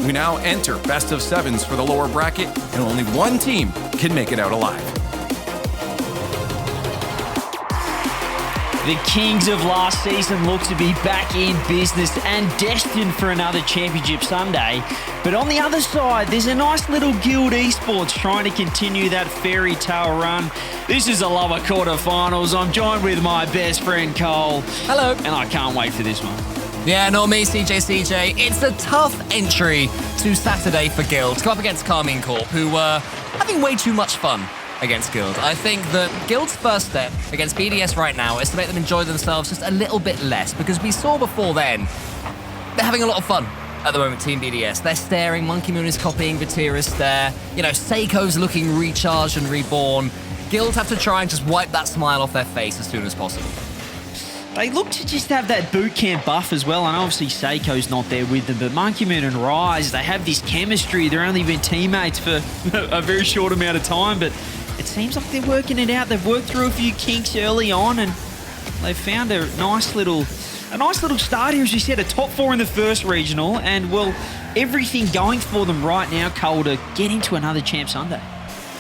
We now enter best of sevens for the lower bracket, and only one team can make it out alive. The Kings of last season look to be back in business and destined for another championship Sunday. But on the other side, there's a nice little Guild Esports trying to continue that fairy tale run. This is a lower quarterfinals. I'm joined with my best friend Cole. Hello. And I can't wait for this one. Yeah, not me, CJ. It's a tough entry to Saturday for Guild to go up against Carmine Corp, who were having way too much fun against Guild. I think that Guild's first step against BDS right now is to make them enjoy themselves just a little bit less, because we saw before then, they're having a lot of fun at the moment, Team BDS. They're staring, Monkey Moon is copying Vatira's stare, you know, Seiko's looking recharged and reborn. Guild have to try and just wipe that smile off their face as soon as possible. They look to just have that boot camp buff as well, and obviously Seiko's not there with them, but Monkey Moon and Rise, they have this chemistry. They're only been teammates for a very short amount of time, but it seems like they're working it out. They've worked through a few kinks early on, and they've found a nice little start here, as you said, a top 4 in the first regional, and well, everything going for them right now, Cole, to get into another Champ Sunday.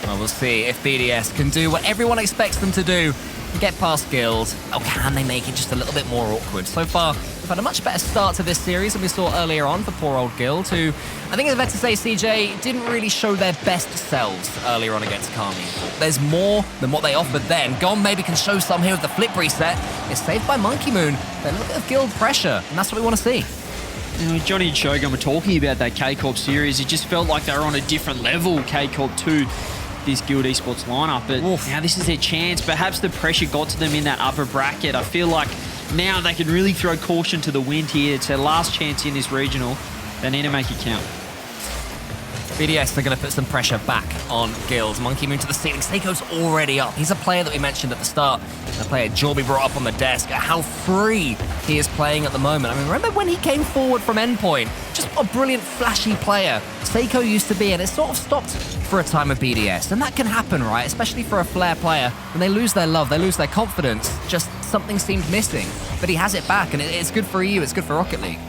Well, we'll see if BDS can do what everyone expects them to do and get past Guild, or can they make it just a little bit more awkward? So far, we've had a much better start to this series than we saw earlier on for poor old Guild, who, I think it's fair to say, CJ, didn't really show their best selves earlier on against Carmine. There's more than what they offered then. Gom maybe can show some here with the flip reset. It's saved by Monkey Moon. But a little bit of Guild pressure, and that's what we want to see. You know, Johnny and Shogun were talking about that K-Corp series. It just felt like they were on a different level, K-Corp 2. This Guild Esports lineup, but now this is their chance. Perhaps the pressure got to them in that upper bracket. I feel like now they can really throw caution to the wind here. It's their last chance in this regional. They need to make it count. BDS are going to put some pressure back on Guild. Monkey Moon to the ceiling. Seiko's already up. He's a player that we mentioned at the start. The player Jorby brought up on the desk. How free he is playing at the moment. I mean, remember when he came forward from endpoint? Just a brilliant, flashy player Seiko used to be, and it sort of stopped for a time with BDS. And that can happen, right? Especially for a flair player. When they lose their love, they lose their confidence. Just something seemed missing. But he has it back, and it's good for EU. It's good for Rocket League.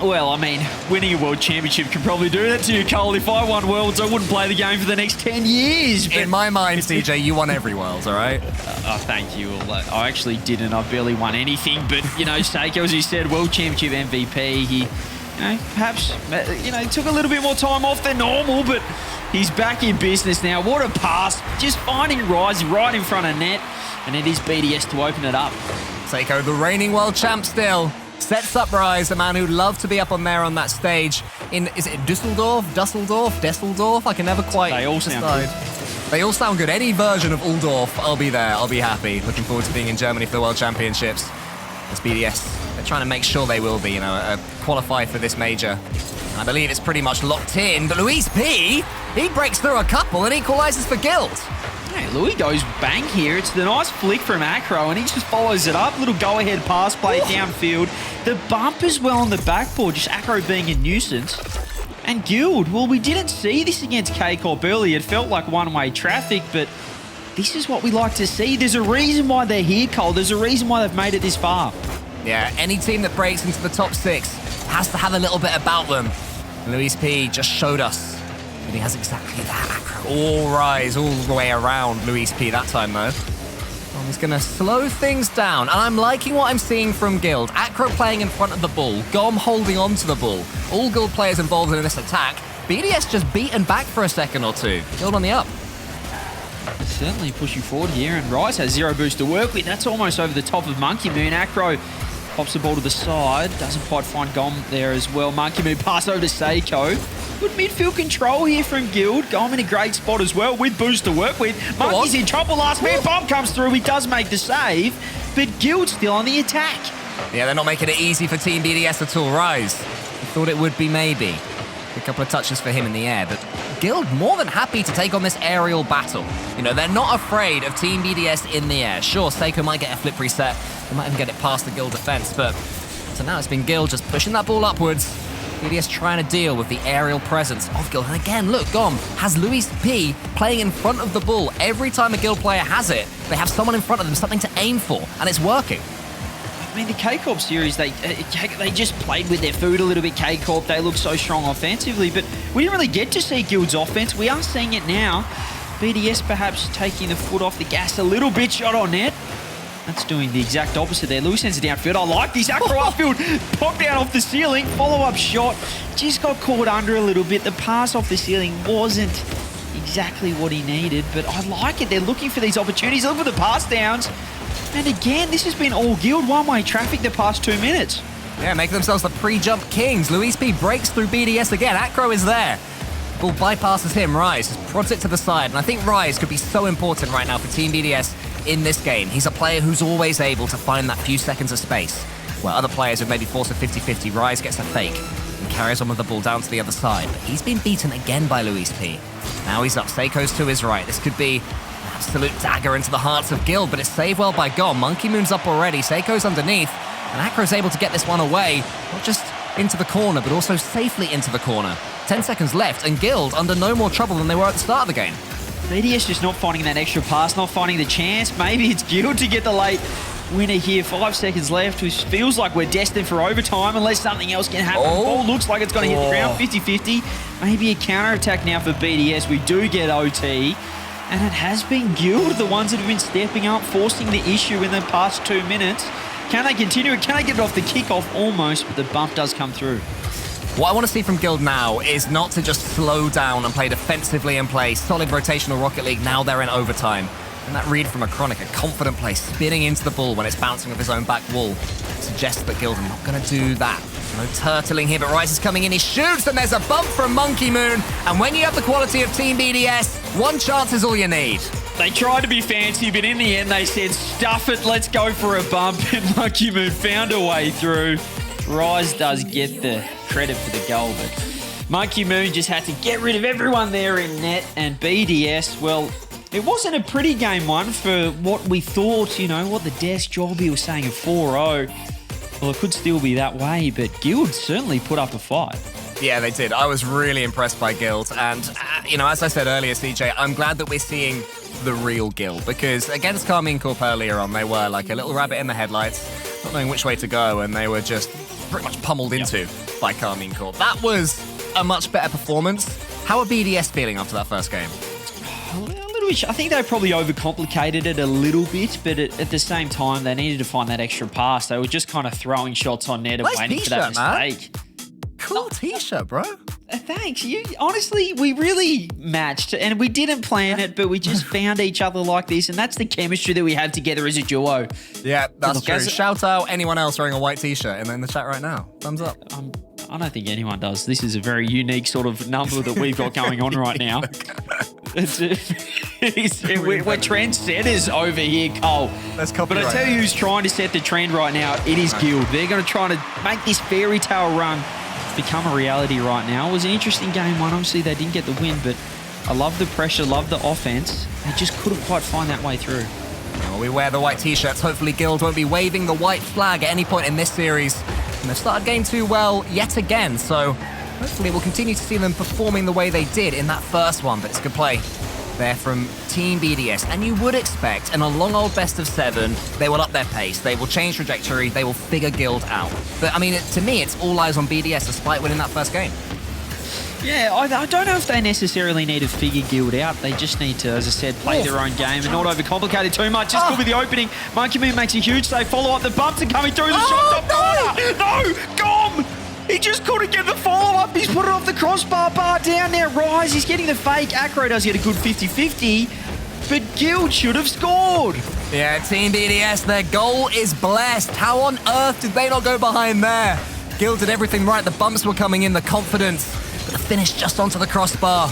Well, I mean, winning a World Championship can probably do that to you, Cole. If I won Worlds, I wouldn't play the game for the next 10 years. But in my mind, CJ, you won every Worlds, all right? Oh, thank you. I actually didn't. I barely won anything. But, you know, Seiko, as you said, World Championship MVP. He, you know, perhaps, you know, took a little bit more time off than normal, but he's back in business now. What a pass. Just finding Rise right in front of net. And it is BDS to open it up. Seiko, the reigning world champ still. Sets up Rise, a man who'd love to be up on there on that stage in, is it Dusseldorf? I can never quite They all sound decide. good. They all sound good. Any version of Uldorf, I'll be there. I'll be happy. Looking forward to being in Germany for the World Championships. It's BDS. They're trying to make sure they will be, you know, qualify for this major. And I believe it's pretty much locked in, but Luis P, he breaks through a couple and equalizes for Guild. Hey, Louis goes bang here. It's the nice flick from Acro, and he just follows it up. Little go-ahead pass play downfield. The bump as well on the backboard, just Acro being a nuisance. And Guild, well, we didn't see this against K-Corp earlier. It felt like one-way traffic, but this is what we like to see. There's a reason why they're here, Cole. There's a reason why they've made it this far. Yeah, any team that breaks into the top 6 has to have a little bit about them. Luis P just showed us that he has exactly that. Acro all Rise all the way around Luis P that time, though. And he's going to slow things down, and I'm liking what I'm seeing from Guild. Acro playing in front of the ball, Gom holding on to the ball. All Guild players involved in this attack. BDS just beaten back for a second or two. Guild on the up. Certainly pushing forward here, and Rise has 0 boost to work with. That's almost over the top of Monkey Moon. Acro pops the ball to the side, doesn't quite find Gom there as well. Monkey Moon pass over to Seiko. Good midfield control here from Guild. Gom in a great spot as well with boost to work with. Monkey's in trouble. Last man bomb comes through. He does make the save, but Guild still on the attack. Yeah, they're not making it easy for Team BDS at all. Rise, I thought it would be maybe. A couple of touches for him in the air, but Guild more than happy to take on this aerial battle. You know, they're not afraid of Team BDS in the air. Sure, Seiko might get a flip reset. They might even get it past the Guild defense, but so now it's been Guild just pushing that ball upwards. BDS trying to deal with the aerial presence of Guild. And again, look, Gom has Luis P playing in front of the ball. Every time a Guild player has it, they have someone in front of them, something to aim for, and it's working. I mean, the K-Corp series, they just played with their food a little bit, K-Corp. They look so strong offensively, but we didn't really get to see Guild's offense. We are seeing it now. BDS perhaps taking the foot off the gas a little bit. Shot on net. That's doing the exact opposite there. Lewis sends it downfield. I like this. Acro outfield. Popped down off the ceiling. Follow-up shot. Just got caught under a little bit. The pass off the ceiling wasn't exactly what he needed, but I like it. They're looking for these opportunities. Look for the pass downs. And again, this has been all Guild one-way traffic the past 2 minutes. Yeah, making themselves the pre-jump kings. Luis P breaks through BDS again. Acro is there. Ball bypasses him. Rise just prods it to the side. And I think Rise could be so important right now for Team BDS in this game. He's a player who's always able to find that few seconds of space where other players would maybe force a 50-50. Rise gets a fake and carries on with the ball down to the other side. But he's been beaten again by Luis P. Now he's up. Seiko's to his right. This could be an absolute dagger into the hearts of Guild, but it's saved well by Gom. Monkey Moon's up already. Seiko's underneath. And Acro's able to get this one away. Not just into the corner, but also safely into the corner. 10 seconds left, and Guild under no more trouble than they were at the start of the game. BDS just not finding that extra pass, not finding the chance. Maybe it's Guild to get the late winner here. 5 seconds left, which feels like we're destined for overtime unless something else can happen. Ball looks like it's going to hit the ground. 50-50. Maybe a counter-attack now for BDS. We do get OT. And it has been Guild, the ones that have been stepping up, forcing the issue in the past 2 minutes. Can they continue it? Can they get it off the kickoff? Almost, but the bump does come through. What I want to see from Guild now is not to just slow down and play defensively and play solid rotational Rocket League. Now they're in overtime. And that read from a Chronic, a confident play, spinning into the ball when it's bouncing off his own back wall, suggests that Guild are not going to do that. No turtling here, but Rice is coming in. He shoots, and there's a bump from Monkey Moon. And when you have the quality of Team BDS, one chance is all you need. They tried to be fancy, but in the end, they said, stuff it, let's go for a bump. And Monkey Moon found a way through. Rise does get the credit for the goal, but Monkey Moon just had to get rid of everyone there in net. And BDS, well, it wasn't a pretty game one for what we thought, you know, what the desk Jobby was saying of 4-0. Well, it could still be that way, but Guild certainly put up a fight. Yeah, they did. I was really impressed by Guild. And, you know, as I said earlier, CJ, I'm glad that we're seeing the real Guild, because against Carmine Corp earlier on, they were like a little rabbit in the headlights, not knowing which way to go, and they were just pretty much pummeled into by Carmine Corp. That was a much better performance. How are BDS feeling after that first game? I think they probably overcomplicated it a little bit, but at the same time, they needed to find that extra pass. They were just kind of throwing shots on net and waiting for that mistake. Man. Cool t-shirt, bro. Thanks. Honestly, we really matched, and we didn't plan it, but we just found each other like this, and that's the chemistry that we have together as a duo. Yeah, that's true. Shout out anyone else wearing a white t-shirt in the chat right now. Thumbs up. I don't think anyone does. This is a very unique sort of number that we've got going on right now. We're trendsetters over here, Cole. That's copyright. But I tell you who's trying to set the trend right now, it is Guild. They're going to try to make this fairy tale run become a reality right now. It was an interesting game one. Obviously, they didn't get the win, but I love the pressure, love the offense. They just couldn't quite find that way through. Well, we wear the white t-shirts. Hopefully, Guild won't be waving the white flag at any point in this series. And they've started game 2 well yet again, so hopefully we'll continue to see them performing the way they did in that first one. But it's a good play there from Team BDS. And you would expect in a long old best of 7, they will up their pace, they will change trajectory, they will figure Guild out. But I mean, to me, it's all eyes on BDS despite winning that first game. Yeah, I don't know if they necessarily need to figure Guild out. They just need to, as I said, play their own game and not overcomplicate it too much. This could be the opening. Monkey Moon makes a huge save. Follow up. The bumps are coming through. The shot's up corner. No! Gom! He just couldn't get the follow-up. He's put it off the crossbar. Bar down there. Rise. He's getting the fake. Acro does get a good 50-50. But Guild should have scored. Yeah, Team BDS, their goal is blessed. How on earth did they not go behind there? Guild did everything right. The bumps were coming in, the confidence. But the finish just onto the crossbar.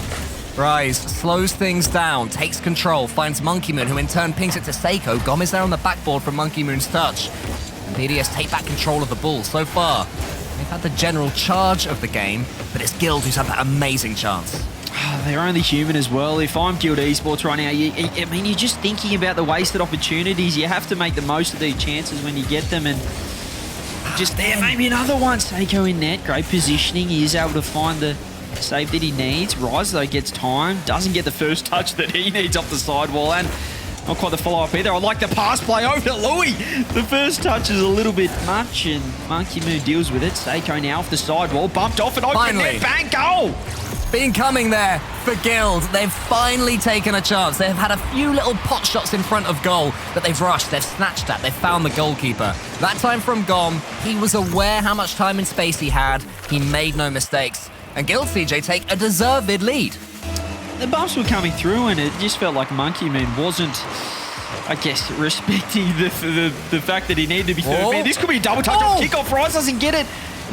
Rise slows things down, takes control, finds Monkey Moon, who in turn pings it to Seiko. Gom is there on the backboard from Monkey Moon's touch. And BDS take back control of the ball. So far, they've had the general charge of the game, but it's Guild who's had that amazing chance. They're only human as well. If I'm Guild Esports right now, I mean, you're just thinking about the wasted opportunities. You have to make the most of these chances when you get them, and just there, maybe another one. Seiko in net, great positioning. He is able to find the save that he needs. Rise, though, gets time. Doesn't get the first touch that he needs off the sidewall. And Not quite the follow-up either. I like the pass play over to Louis. The first touch is a little bit much, and Monkey Moon deals with it. Seiko now off the sidewall, bumped off and open there. Bang, goal! Been coming there for Guild. They've finally taken a chance. They've had a few little pot shots in front of goal that they've rushed, they've snatched at, they've found the goalkeeper. That time from Gom, he was aware how much time and space he had. He made no mistakes. And Guild CJ take a deserved lead. The bumps were coming through, and it just felt like Monkey Moon wasn't, I guess, respecting the fact that he needed to be third man. This could be a double touch on kickoff. Rice doesn't get it.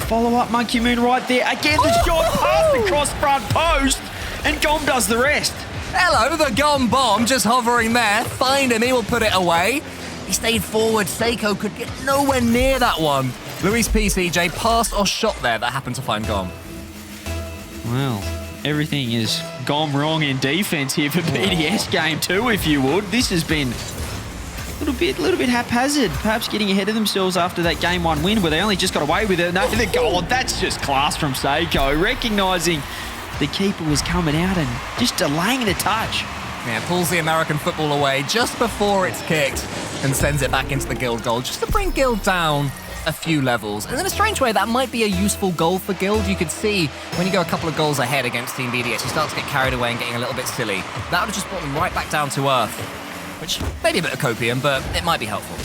Follow-up Monkey Moon right there. Again, the short pass across front post, and Gom does the rest. Hello, the Gom bomb just hovering there. Find him, he will put it away. He stayed forward. Seiko could get nowhere near that one. Luis P. CJ passed or shot there that happened to find Gom. Well, everything is gone wrong in defense here for BDS game 2, if you would. This has been a little bit haphazard, perhaps getting ahead of themselves after that game 1 win where they only just got away with it. No, the goal, that's just class from Seiko, recognising the keeper was coming out and just delaying the touch. Yeah, pulls the American football away just before it's kicked and sends it back into the Guild goal just to bring Guild down a few levels. And in a strange way, that might be a useful goal for Guild. You could see when you go a couple of goals ahead against Team BDS, you start to get carried away and getting a little bit silly. That would have just brought them right back down to earth, which may be a bit of copium, but it might be helpful.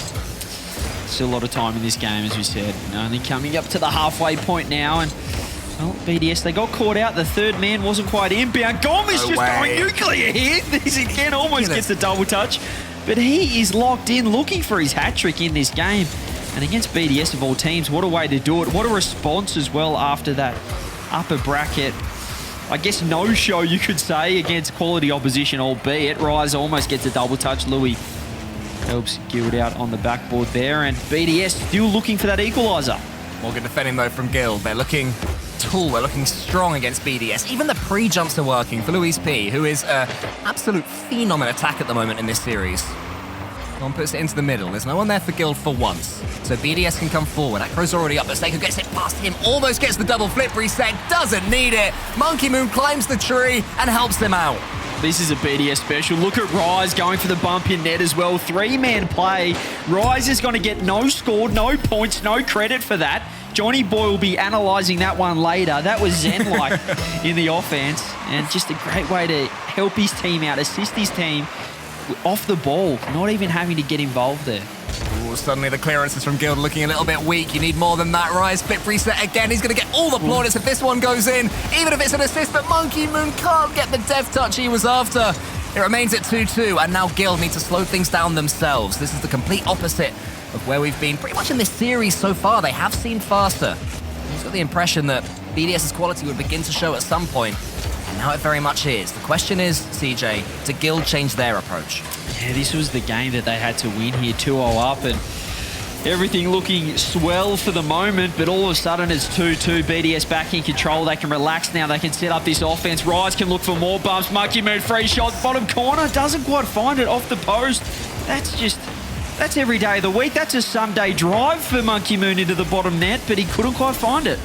Still a lot of time in this game, as we said. Only coming up to the halfway point now, and well, BDS, they got caught out. The third man wasn't quite inbound. Gom is just going nuclear here. This again almost gets a double touch, but he is locked in, looking for his hat-trick in this game. And against BDS of all teams, what a way to do it. What a response as well after that upper bracket. I guess no-show, you could say, against quality opposition, albeit Rise almost gets a double touch. Louis helps Guild out on the backboard there, and BDS still looking for that equaliser. Morgan defending, though, from Guild. They're looking tall, they're looking strong against BDS. Even the pre-jumps are working for Luis P, who is an absolute phenom in attack at the moment in this series. One puts it into the middle. There's no one there for Guild for once. So BDS can come forward. Akro's already up, but Seiko gets it past him. Almost gets the double flip reset. Doesn't need it. Monkey Moon climbs the tree and helps him out. This is a BDS special. Look at Rise going for the bump in net as well. 3-man play. Rise is going to get no score, no points, no credit for that. Johnny Boy will be analysing that one later. That was Zen-like in the offense. And just a great way to help his team out, assist his team off the ball, not even having to get involved there. Ooh, suddenly the clearances from Guild looking a little bit weak. You need more than that. Rise, flip reset again. He's going to get all the plaudits if this one goes in, even if it's an assist, but Monkey Moon can't get the death touch he was after. It remains at 2-2, and now Guild need to slow things down themselves. This is the complete opposite of where we've been pretty much in this series so far. They have seemed faster. He's got the impression that BDS's quality would begin to show at some point. And now it very much is. The question is, CJ, do Guild change their approach? Yeah, this was the game that they had to win here, 2-0 up, and everything looking swell for the moment, but all of a sudden it's 2-2. BDS back in control. They can relax now. They can set up this offense. Rise can look for more bumps. Monkey Moon, free shot, bottom corner. Doesn't quite find it off the post. That's every day of the week. That's a Sunday drive for Monkey Moon into the bottom net, but he couldn't quite find it.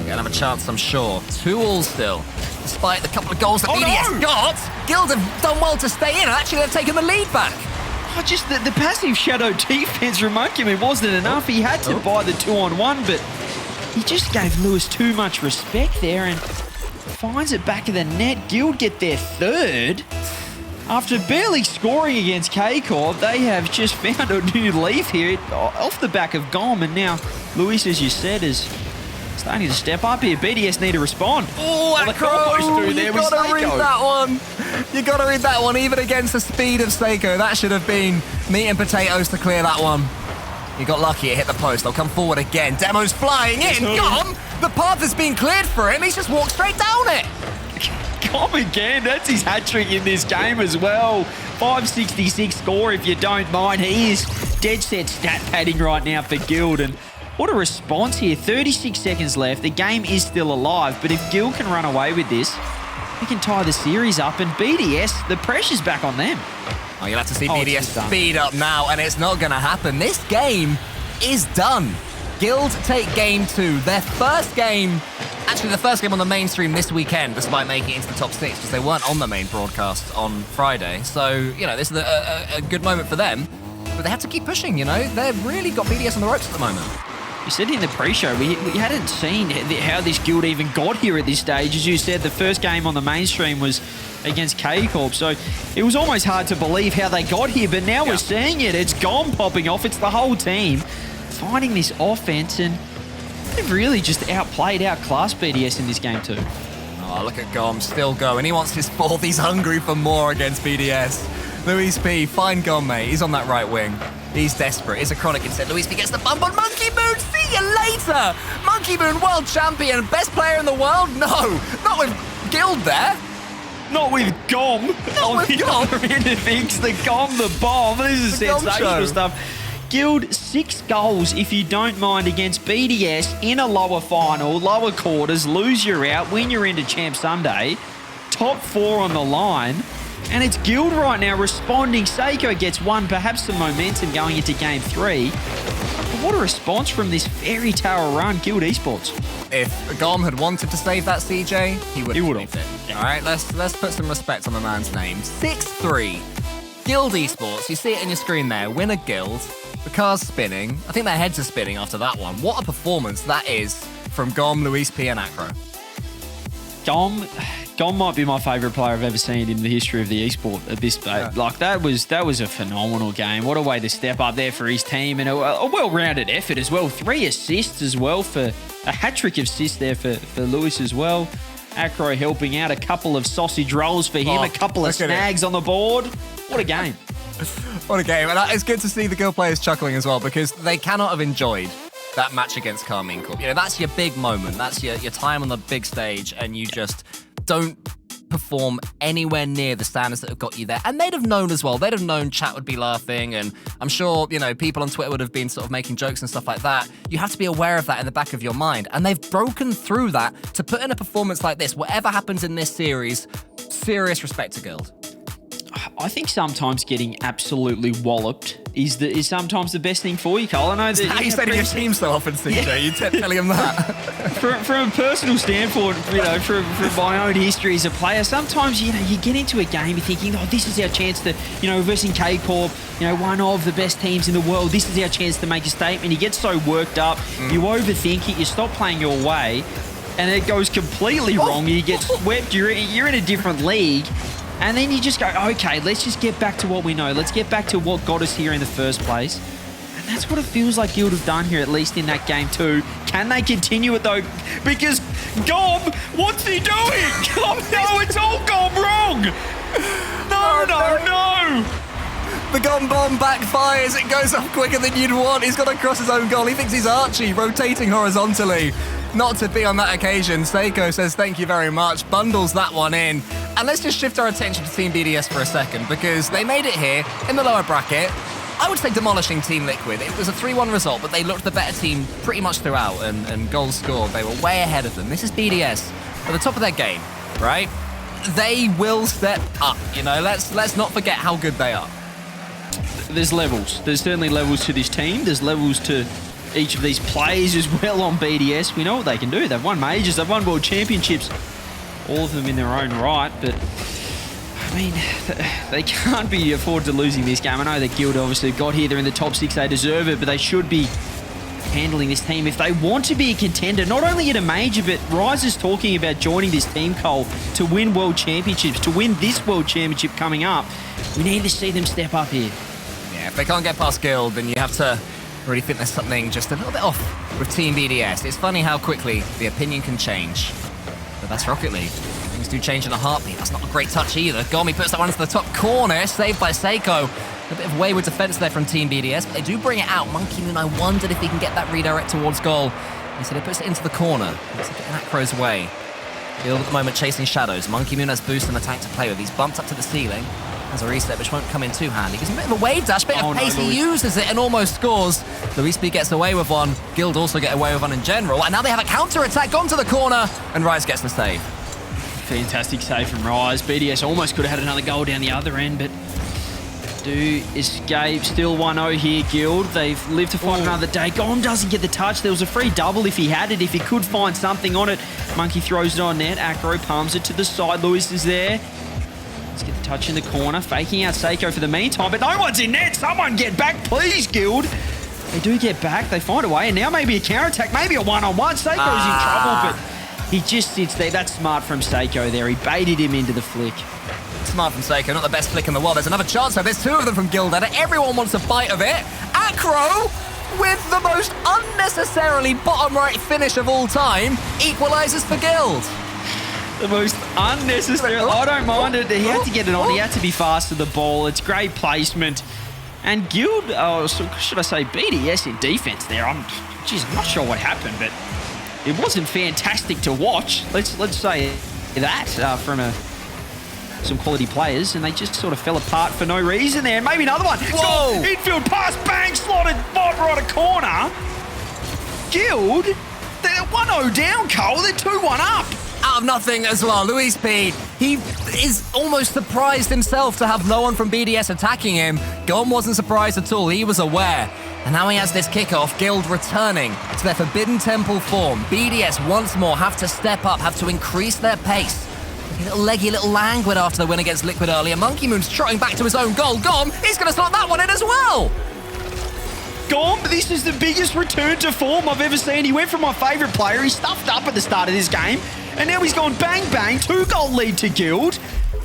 Gonna have a chance, I'm sure. 2-2 still. Despite the couple of goals that BDS got, Guild have done well to stay in. Actually, they've taken the lead back. Oh, just the passive shadow defense from Monkey Moon wasn't enough. He had to buy the 2-on-1, but he just gave Lewis too much respect there and finds it back of the net. Guild get their third. After barely scoring against K-Corp, they have just found a new leaf here off the back of Gom, and now Luis, as you said, is starting to step up here. BDS need to respond. Oh, Akro! You gotta read that one. You gotta read that one, even against the speed of Seiko. That should have been meat and potatoes to clear that one. He got lucky, it hit the post. They'll come forward again. Demo's flying in. Gom! The path has been cleared for him. He's just walked straight down it. Gom again. That's his hat-trick in this game as well. 566 score, if you don't mind. He is dead set stat padding right now for Guild, and what a response here. 36 seconds left. The game is still alive, but if Guild can run away with this, they can tie the series up, and BDS, the pressure's back on them. Oh, you'll have to see BDS speed up now, and it's not going to happen. This game is done. Guild take game 2, their first game Actually, the first game on the mainstream this weekend, despite making it into the top 6, because they weren't on the main broadcast on Friday. So, you know, this is a good moment for them. But they have to keep pushing, you know? They've really got BDS on the ropes at the moment. You said in the pre-show, we hadn't seen how this guild even got here at this stage. As you said, the first game on the mainstream was against K-Corp, so it was almost hard to believe how they got here, but now we're seeing it. It's GOM popping off. It's the whole team finding this offense, and they've really just outclassed BDS in this game too. Oh, look at GOM, still going. He wants his fourth. He's hungry for more against BDS. Luis P, find GOM, mate. He's on that right wing. He's desperate. It's a chronic instead. Luis P gets the bump on Monkey Moon. See you later. Monkey Moon, world champion, best player in the world? No, not with Guild there. Not with GOM. Not with GOM. The GOM, the bomb. This is sensational stuff. Guild 6 goals, if you don't mind, against BDS in a lower final, lower quarters, lose you're out, win you're into Champ Sunday. Top 4 on the line. And it's Guild right now responding. Seiko gets one, perhaps some momentum going into Game 3. But what a response from this fairy tale run, Guild Esports. If GOM had wanted to save that, CJ, he would have. Yeah. All right, let's put some respect on the man's name. 6-3. Guild Esports. You see it in your screen there. Win a Guild. The car's spinning. I think their heads are spinning after that one. What a performance that is from GOM, Luis P, and Acro. GOM might be my favourite player I've ever seen in the history of the esport at this stage. Yeah. Like, that was a phenomenal game. What a way to step up there for his team, and a well-rounded effort as well. 3 assists as well, for a hat-trick of assists there for Lewis as well. Acro helping out, a couple of sausage rolls for him, a couple of snags on the board. What a game. What a game. And it's good to see the Guild players chuckling as well, because they cannot have enjoyed that match against Carmine Corp. You know, that's your big moment. That's your time on the big stage, and you just don't perform anywhere near the standards that have got you there. And they'd have known as well. They'd have known chat would be laughing, and I'm sure, you know, people on Twitter would have been sort of making jokes and stuff like that. You have to be aware of that in the back of your mind. And they've broken through that to put in a performance like this. Whatever happens in this series, serious respect to Guild. I think sometimes getting absolutely walloped is sometimes the best thing for you, Cole. I know that How you say to your team so often, CJ. Yeah. You telling him that. from a personal standpoint, you know, from my own history as a player, sometimes, you know, you get into a game, you're thinking, oh, this is our chance to, you know, versing K-Corp, you know, one of the best teams in the world. This is our chance to make a statement. You get so worked up, you overthink it, you stop playing your way, and it goes completely wrong. You get swept. You're in a different league. And then you just go, okay, let's just get back to what we know. Let's get back to what got us here in the first place. And that's what it feels like Guild have done here, at least in that game too. Can they continue it though? Because GOM, what's he doing? No, it's all gone wrong. No. The GOM bomb backfires. It goes off quicker than you'd want. He's got to cross his own goal. He thinks he's Archie, rotating horizontally. Not to be on that occasion. Seiko says thank you very much, bundles that one in. And let's just shift our attention to Team BDS for a second, because they made it here in the lower bracket. I would say demolishing Team Liquid. It was a 3-1 result, but they looked the better team pretty much throughout, and goals scored. They were way ahead of them. This is BDS at the top of their game, right? They will step up, you know. Let's not forget how good they are. There's levels. There's certainly levels to this team. There's levels to each of these players as well on BDS. We know what they can do. They've won majors. They've won world championships. All of them in their own right. But, I mean, they can't be afforded to losing this game. I know that Guild obviously got here. They're in the top 6. They deserve it. But they should be handling this team if they want to be a contender, not only at a major, but Rise is talking about joining this team, Cole, to win world championships, to win this world championship coming up. We need to see them step up here. Yeah, if they can't get past Guild, then you have to really think there's something just a little bit off with Team BDS. It's funny how quickly the opinion can change. But that's Rocket League. Things do change in a heartbeat. That's not a great touch either. Gomi puts that one into the top corner, saved by Seiko. A bit of wayward defense there from Team BDS, but they do bring it out. Monkey Moon, I wondered if he can get that redirect towards goal. Instead, he puts it into the corner. Looks like getting Acro's way. Field at the moment chasing shadows. Monkey Moon has boost and attack to play with. He's bumped up to the ceiling. Has a reset, which won't come in too handy. Gives him a bit of a wave dash, bit of pace. He uses it and almost scores. Luis B gets away with one. Guild also get away with one in general. And now they have a counter-attack, gone to the corner, and Rise gets the save. Fantastic save from Rise. BDS almost could have had another goal down the other end, but do escape. Still 1-0 here, Guild. They've lived to fight another day. Gom doesn't get the touch. There was a free double if he had it, if he could find something on it. Monkey throws it on net. Acro palms it to the side. Lewis is there. Let's get the touch in the corner. Faking out Seiko for the meantime, but no one's in net. Someone get back, please, Guild. They do get back. They find a way, and now maybe a counter-attack, maybe a one-on-one. Seiko's in trouble, but he just sits there. That's smart from Seiko there. He baited him into the flick. Smart from Seiko, not the best flick in the world. There's another chance, though. There's two of them from Guild. Everyone wants a bite of it. Acro, with the most unnecessarily bottom right finish of all time, equalises for Guild. The most unnecessary. I don't mind it. He had to get it on. He had to be fast to the ball. It's great placement. And Guild, should I say BDS in defense there. I'm not sure what happened, but it wasn't fantastic to watch. Let's say that from some quality players, and they just sort of fell apart for no reason there. And maybe another one. Whoa! Infield pass, bang, slotted, right a corner. Guild, they're 1-0 down, Cole. They're 2-1 up. Out of nothing as well. Luis Speed, he is almost surprised himself to have no one from BDS attacking him. Gom wasn't surprised at all. He was aware. And now he has this kickoff. Guild returning to their Forbidden Temple form. BDS once more have to step up, have to increase their pace. A little leggy, a little languid after the win against Liquid earlier. Monkey Moon's trotting back to his own goal. Gom, he's going to slot that one in as well. Gom, this is the biggest return to form I've ever seen. He went from my favourite player. He stuffed up at the start of this game. And now he's gone bang, bang. 2-goal lead to Guild.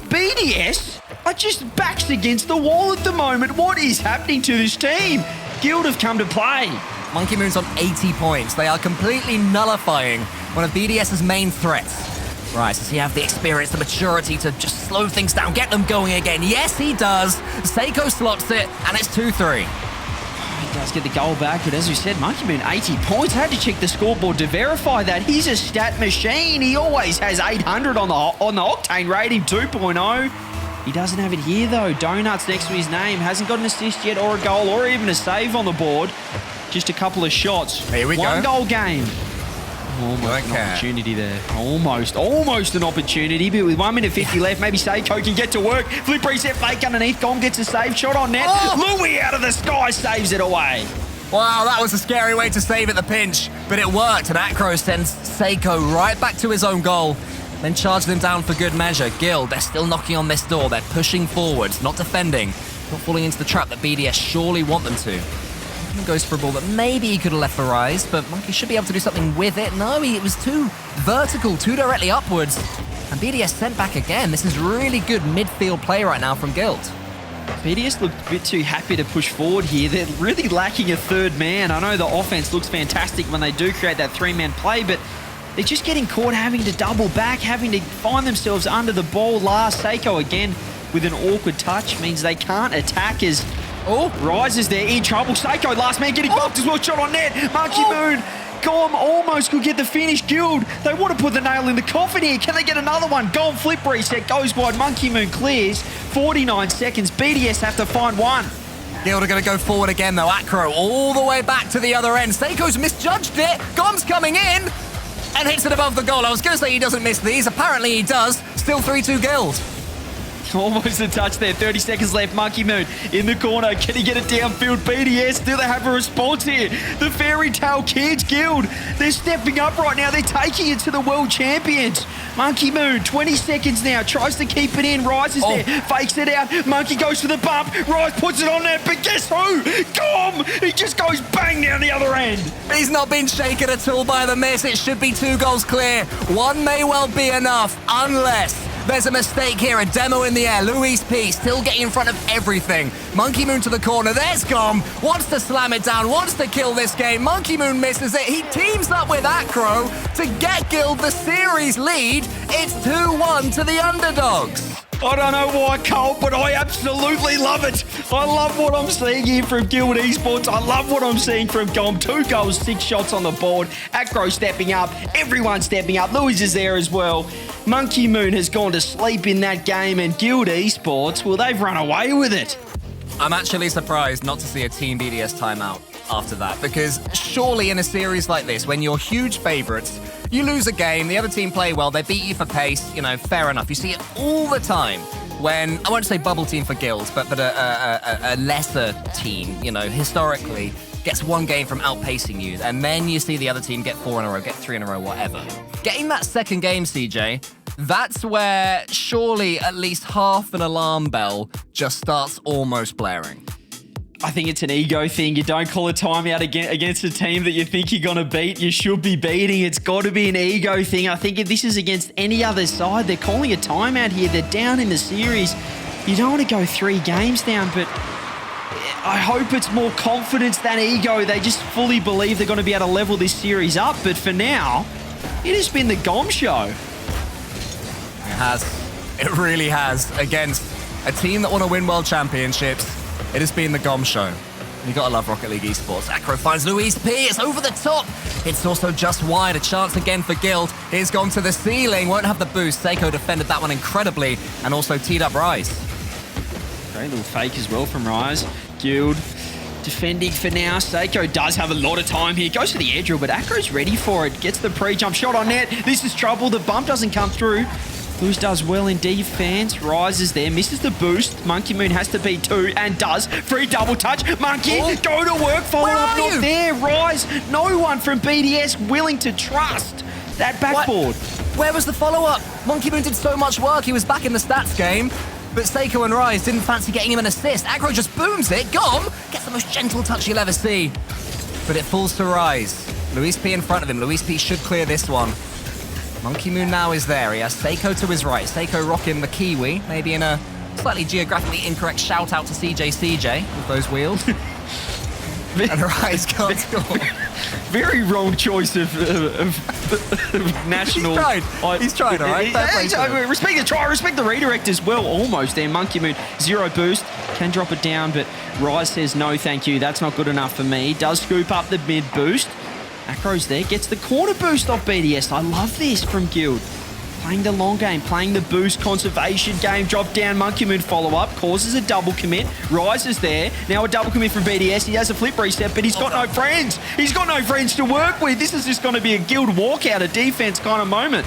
BDS are just backs against the wall at the moment. What is happening to this team? Guild have come to play. Monkey Moon's on 80 points. They are completely nullifying one of BDS's main threats. Right, does he have the experience, the maturity to just slow things down, get them going again? Yes, he does. Seiko slots it, and it's 2-3. He does get the goal back, but as we said, Monkey Moon, 80 points. I had to check the scoreboard to verify that. He's a stat machine. He always has 800 on the Octane rating, 2.0. He doesn't have it here, though. Donuts next to his name. Hasn't got an assist yet, or a goal, or even a save on the board. Just a couple of shots. Here we go. One-goal game. Almost an opportunity there. Almost an opportunity, but with 1 minute 50 left, maybe Seiko can get to work. Flip reset, fake underneath. Gom gets a save. Shot on net. Louis out of the sky saves it away. Wow, that was a scary way to save at the pinch, but it worked, and Acro sends Seiko right back to his own goal, then charged him down for good measure. Guild, they're still knocking on this door. They're pushing forwards, not defending, not falling into the trap that BDS surely want them to. Goes for a ball that maybe he could have left for Rise, but Monkey should be able to do something with it. No, it was too vertical, too directly upwards. And BDS sent back again. This is really good midfield play right now from Guild. BDS looked a bit too happy to push forward here. They're really lacking a third man. I know the offense looks fantastic when they do create that three-man play, but they're just getting caught having to double back, having to find themselves under the ball last. Seiko again with an awkward touch means they can't attack as Rise is there in trouble. Seiko, last man getting bumped as well. Shot on net. Monkey Moon. Gom almost could get the finish. Guild, they want to put the nail in the coffin here. Can they get another one? Gom flip reset. Goes wide. Monkey Moon clears. 49 seconds. BDS have to find one. Guild are going to go forward again, though. Acro all the way back to the other end. Seiko's misjudged it. Gom's coming in and hits it above the goal. I was going to say he doesn't miss these. Apparently he does. Still 3-2 Guild. Almost a touch there. 30 seconds left. Monkey Moon in the corner. Can he get it downfield? BDS, do they have a response here? The Fairy Tale Kids Guild, they're stepping up right now. They're taking it to the world champions. Monkey Moon, 20 seconds now. Tries to keep it in. Rise is there. Fakes it out. Monkey goes for the bump. Rise puts it on there. But guess who? Gom! He just goes bang down the other end. He's not been shaken at all by the miss. It should be 2 goals clear. One may well be enough, unless there's a mistake here, a demo in the air. Luis P still getting in front of everything. Monkey Moon to the corner. There's Gom. Wants to slam it down. Wants to kill this game. Monkey Moon misses it. He teams up with Acro to get Guild the series lead. It's 2-1 to the underdogs. I don't know why, Cole, but I absolutely love it. I love what I'm seeing here from Guild Esports. I love what I'm seeing from Gom. 2 goals, 6 shots on the board. Acro stepping up. Everyone stepping up. Louis is there as well. Monkey Moon has gone to sleep in that game, and Guild Esports, well, they've run away with it. I'm actually surprised not to see a Team BDS timeout after that, because surely in a series like this, when you're huge favourites, you lose a game, the other team play well, they beat you for pace, fair enough. You see it all the time. when, I won't say bubble team for Guild, but a lesser team, you know, historically, gets one game from outpacing you, and then you see the other team get 4 in a row, get 3 in a row, whatever. Getting that second game, CJ, that's where surely at least half an alarm bell just starts almost blaring. I think it's an ego thing. You don't call a timeout against a team that you think you're going to beat. You should be beating. It's got to be an ego thing. I think if this is against any other side, they're calling a timeout here. They're down in the series. You don't want to go 3 games down, but I hope it's more confidence than ego. They just fully believe they're going to be able to level this series up. But for now, it has been the GOM show. It has. It really has. Against a team that want to win world championships, it has been the GOM show. You gotta love Rocket League Esports. Acro finds Luis P. It's over the top. It's also just wide. A chance again for Guild. He's gone to the ceiling. Won't have the boost. Seiko defended that one incredibly and also teed up Rise. Great little fake as well from Rise. Guild defending for now. Seiko does have a lot of time here. Goes for the air drill, but Acro's ready for it. Gets the pre-jump shot on net. This is trouble. The bump doesn't come through. Blues does well in defense. Rises there, misses the boost. Monkey Moon has to beat 2 and does. Free double touch. Monkey, go to work. Follow up, not there. Rise, no one from BDS willing to trust that backboard. Where was the follow-up? Monkey Moon did so much work. He was back in the stats game. But Seiko and Rise didn't fancy getting him an assist. Acro just booms it. GOM gets the most gentle touch you'll ever see. But it falls to Rise. Luis P in front of him. Luis P should clear this one. Monkey Moon now is there. He has Seiko to his right. Seiko rocking the Kiwi, maybe in a slightly geographically incorrect shout out to CJ with those wheels. And Rise can't score. Very wrong choice of national. He's tried, all right? Respect the try, respect the redirect as well. Almost there. Monkey Moon, 0 boost. Can drop it down, but Rise says no, thank you. That's not good enough for me. Does scoop up the mid boost. Acro's there, gets the corner boost off BDS. I love this from Guild. Playing the long game, playing the boost conservation game. Drop down, Monkey Moon follow-up, causes a double commit. Rise is there. Now a double commit from BDS. He has a flip reset, but he's got no friends. He's got no friends to work with. This is just going to be a Guild walkout of defense kind of moment.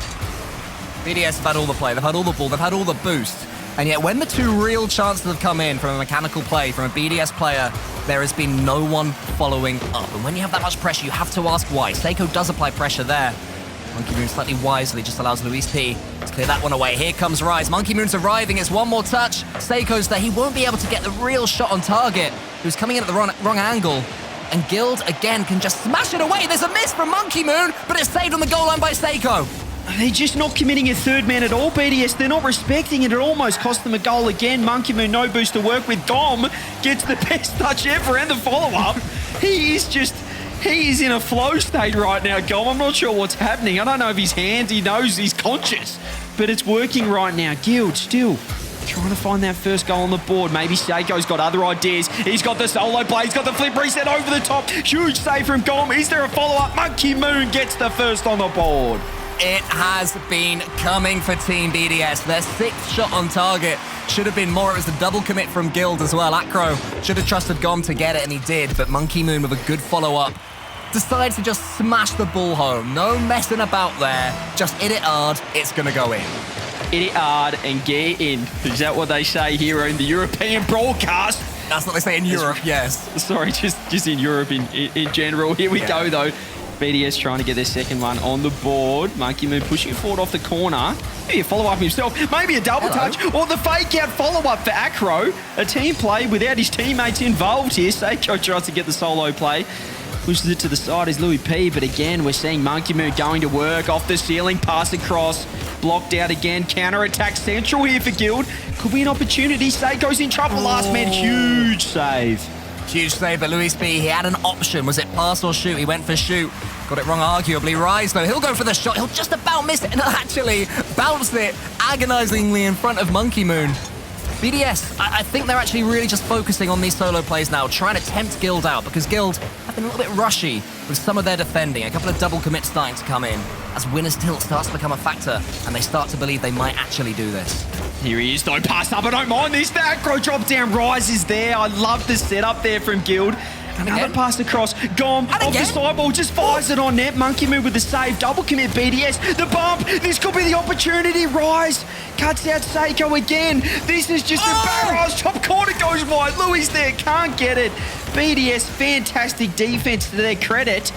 BDS have had all the play. They've had all the ball. They've had all the boost. And yet when the 2 real chances have come in from a mechanical play, from a BDS player, there has been no one following up. And when you have that much pressure, you have to ask why. Seiko does apply pressure there. Monkey Moon slightly wisely just allows Luis P to clear that one away. Here comes Rise. Monkey Moon's arriving. It's one more touch. Seiko's there. He won't be able to get the real shot on target. He was coming in at the wrong angle. And Guild, again, can just smash it away. There's a miss from Monkey Moon, but it's saved on the goal line by Seiko. They're just not committing a third man at all, BDS. They're not respecting it. It almost cost them a goal again. Monkey Moon, no boost to work with. GOM gets the best touch ever and the follow-up. He is in a flow state right now, GOM. I'm not sure what's happening. I don't know if his hand, he knows he's conscious, but it's working right now. Guild still trying to find that first goal on the board. Maybe Seiko's got other ideas. He's got the solo play. He's got the flip reset over the top. Huge save from GOM. Is there a follow-up? Monkey Moon gets the first on the board. It has been coming for Team BDS. Their 6th shot on target should have been more. It was the double commit from Guild as well. Acro should have trusted GOM to get it, and he did. But Monkey Moon with a good follow-up decides to just smash the ball home. No messing about there. Just hit it hard. It's going to go in. Hit it hard and get in. Is that what they say here in the European broadcast? That's what they say in Europe, yes. Sorry, just in Europe in general. Here we go, though. BDS trying to get their second one on the board. Monkey Moon pushing it forward off the corner. Maybe a follow-up himself. Maybe a double touch. Or the fake-out follow-up for Acro. A team play without his teammates involved here. Seiko tries to get the solo play. Pushes it to the side is Louis P. But again, we're seeing Monkey Moon going to work. Off the ceiling, pass across. Blocked out again. Counter-attack central here for Guild. Could be an opportunity. Seiko's in trouble. Last man, huge save. Huge save by Luis B. He had an option. Was it pass or shoot? He went for shoot. Got it wrong, arguably. Rise, though. He'll go for the shot. He'll just about miss it and actually bounce it agonizingly in front of Monkey Moon. BDS, I think they're actually really just focusing on these solo plays now, trying to tempt Guild out, because Guild have been a little bit rushy with some of their defending. A couple of double commits starting to come in as winner's tilt starts to become a factor, and they start to believe they might actually do this. Here he is, though. Pass up. I don't mind this. The Acro drop down. Rise is there. I love the setup there from Guild. Another pass across. GOM off the sideball. Just fires it on net. Monkey Moon with the save. Double commit BDS. The bump. This could be the opportunity. Rise cuts out Seiko again. This is just a barrage. Top corner goes wide. Louis there, can't get it. BDS, fantastic defense to their credit.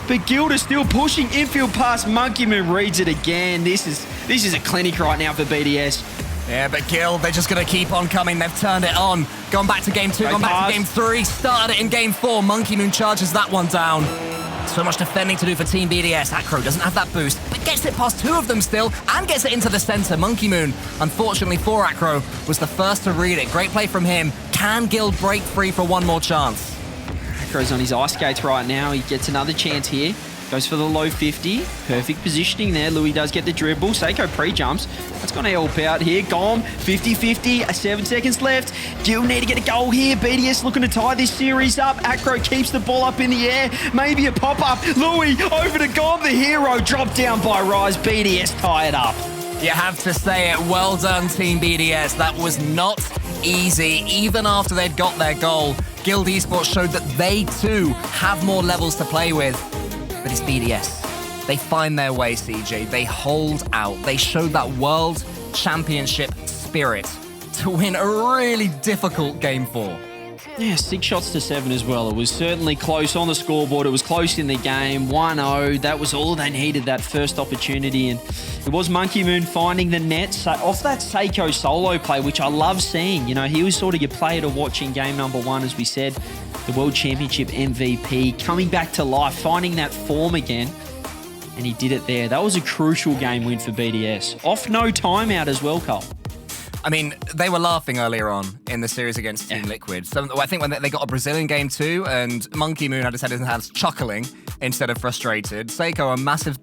But Guild is still pushing infield pass. Monkey Moon reads it again. This is a clinic right now for BDS. Yeah, but Guild, they're just going to keep on coming. They've turned it on. Gone back to game 2, gone back to game 3. Started it in game 4. Monkey Moon charges that one down. So much defending to do for Team BDS. Acro doesn't have that boost, but gets it past 2 of them still and gets it into the center. Monkey Moon, unfortunately for Acro, was the first to read it. Great play from him. Can Guild break free for one more chance? Acro's on his ice skates right now. He gets another chance here. Goes for the low 50. Perfect positioning there. Louis does get the dribble. Seiko pre-jumps. That's going to help out here. Gom, 50-50. 7 seconds left. Guild need to get a goal here. BDS looking to tie this series up. Acro keeps the ball up in the air. Maybe a pop-up. Louis over to Gom. The hero dropped down by Rise. BDS tie it up. You have to say it. Well done, Team BDS. That was not easy. Even after they'd got their goal, Guild Esports showed that they too have more levels to play with. But it's BDS. They find their way, CJ. They hold out. They showed that World Championship spirit to win a really difficult Game 4. Yeah, 6 shots to 7 as well. It was certainly close on the scoreboard. It was close in the game. 1-0. That was all they needed, that first opportunity. And it was Monkey Moon finding the net off that Seiko solo play, which I love seeing. You know, he was sort of your player to watch in game number 1, as we said. The World Championship MVP, coming back to life, finding that form again. And he did it there. That was a crucial game win for BDS. Off no timeout as well, Cole. I mean, they were laughing earlier on in the series against Team Liquid. So I think when they got a Brazilian game 2 and Monkey Moon had his head in his hands chuckling instead of frustrated. Seiko, a massive,